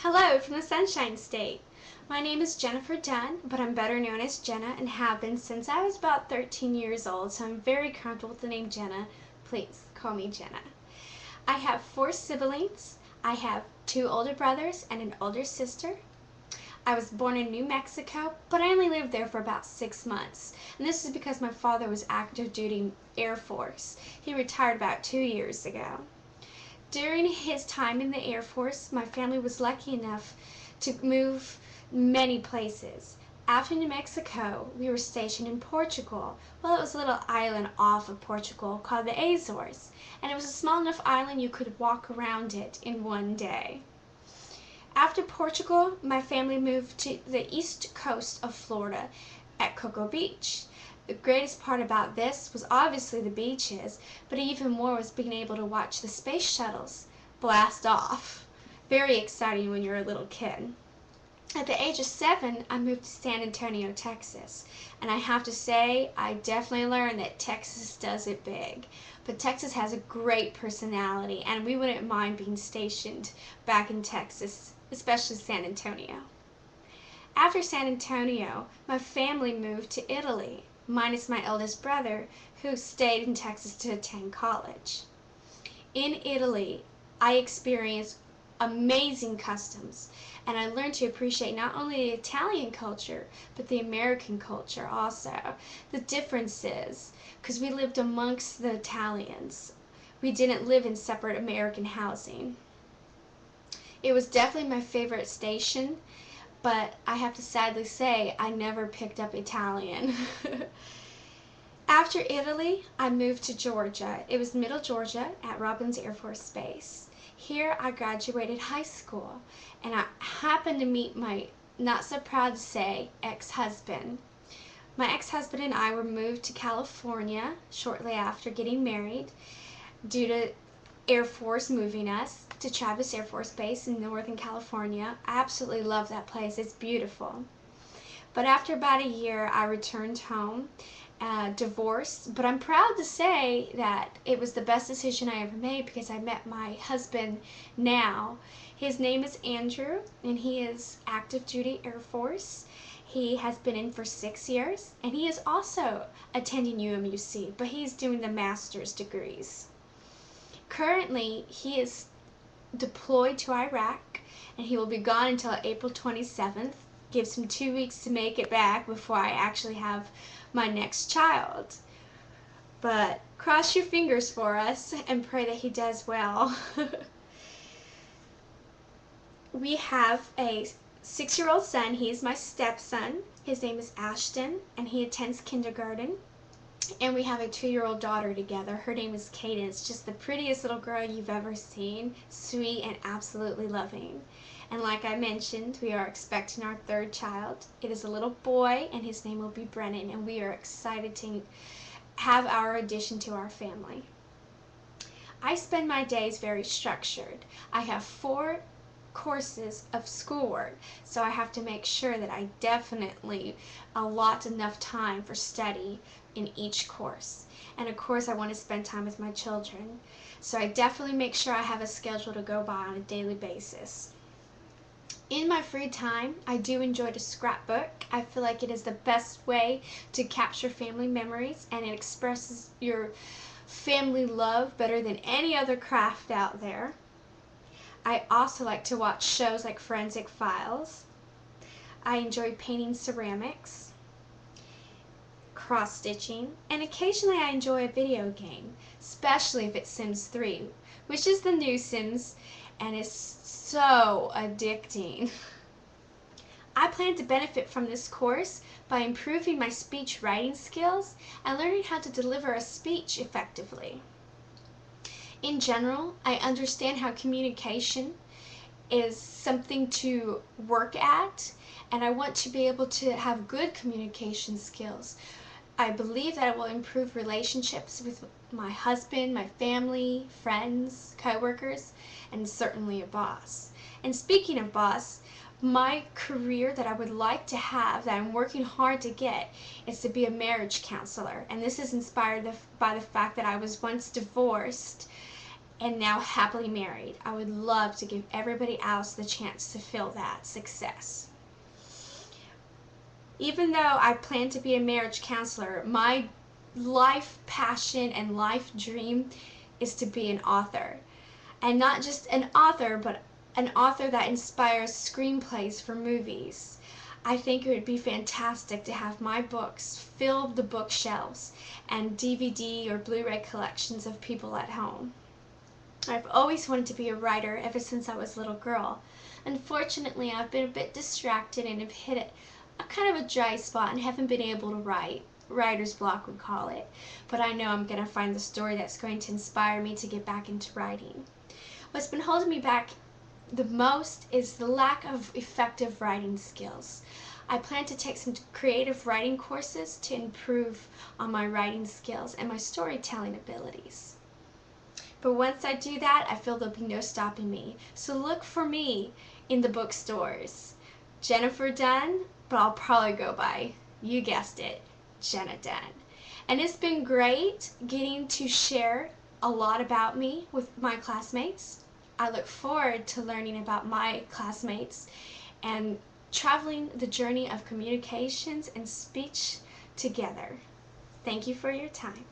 Hello from the Sunshine State. My name is Jennifer Dunn, but I'm better known as Jenna and have been since I was about 13 years old, so I'm very comfortable with the name Jenna. Please call me Jenna. I have 4 siblings. I have 2 older brothers and an older sister. I was born in New Mexico, but I only lived there for about 6 months. And this is because my father was active duty Air Force. He retired about 2 years ago. During his time in the Air Force, my family was lucky enough to move many places. After New Mexico, we were stationed in Portugal. Well, it was a little island off of Portugal called the Azores, and it was a small enough island you could walk around it in one day. After Portugal, my family moved to the east coast of Florida at Cocoa Beach. The greatest part about this was obviously the beaches, but even more was being able to watch the space shuttles blast off. Very exciting when you're a little kid. At the age of 7, I moved to San Antonio, Texas, and I have to say, I definitely learned that Texas does it big. But Texas has a great personality, and we wouldn't mind being stationed back in Texas, especially San Antonio. After San Antonio, my family moved to Italy, minus my eldest brother, who stayed in Texas to attend college. In Italy, I experienced amazing customs, and I learned to appreciate not only the Italian culture, but the American culture also. The differences, because we lived amongst the Italians. We didn't live in separate American housing. It was definitely my favorite station, but I have to sadly say I never picked up Italian. After Italy, I moved to Georgia. It was Middle Georgia at Robins Air Force Base. Here I graduated high school, and I happened to meet my, not so proud to say, ex-husband. My ex-husband and I were moved to California shortly after getting married due to Air Force moving us to Travis Air Force Base in Northern California. I absolutely love that place. It's beautiful. But after about a year, I returned home, divorced. But I'm proud to say that it was the best decision I ever made because I met my husband now. His name is Andrew, and he is active duty Air Force. He has been in for 6 years, and he is also attending UMUC, but he's doing the master's degrees. Currently, he is deployed to Iraq, and he will be gone until April 27th. Gives him 2 weeks to make it back before I actually have my next child. But cross your fingers for us and pray that he does well. We have a 6-year-old son. He's my stepson. His name is Ashton, and he attends kindergarten. And we have a 2-year-old daughter together. Her name is Kaden. It's just the prettiest little girl you've ever seen. Sweet and absolutely loving. And like I mentioned, we are expecting our 3rd child. It is a little boy, and his name will be Brennan, and we are excited to have our addition to our family. I spend my days very structured. I have 4 courses of schoolwork, so I have to make sure that I definitely allot enough time for study in each course. And of course I want to spend time with my children, so I definitely make sure I have a schedule to go by on a daily basis. In my free time, I do enjoy to scrapbook. I feel like it is the best way to capture family memories, and it expresses your family love better than any other craft out there. I also like to watch shows like Forensic Files. I enjoy painting ceramics, cross-stitching, and occasionally I enjoy a video game, especially if it's Sims 3, which is the new Sims, and is so addicting. I plan to benefit from this course by improving my speech writing skills and learning how to deliver a speech effectively. In general, I understand how communication is something to work at, and I want to be able to have good communication skills. I believe that it will improve relationships with my husband, my family, friends, coworkers, and certainly a boss. And speaking of boss, my career that I would like to have, that I'm working hard to get, is to be a marriage counselor. And this is inspired by the fact that I was once divorced and now happily married. I would love to give everybody else the chance to feel that success. Even though I plan to be a marriage counselor, my life passion and life dream is to be an author. And not just an author, but an author that inspires screenplays for movies. I think it would be fantastic to have my books fill the bookshelves and DVD or Blu-ray collections of people at home. I've always wanted to be a writer ever since I was a little girl. Unfortunately, I've been a bit distracted and have hit a kind of a dry spot and haven't been able to write. Writer's block, we call it. But I know I'm going to find the story that's going to inspire me to get back into writing. What's been holding me back the most is the lack of effective writing skills. I plan to take some creative writing courses to improve on my writing skills and my storytelling abilities. But once I do that, I feel there'll be no stopping me. So look for me in the bookstores. Jennifer Dunn, but I'll probably go by, you guessed it, Jenna Dunn. And it's been great getting to share a lot about me with my classmates. I look forward to learning about my classmates and traveling the journey of communications and speech together. Thank you for your time.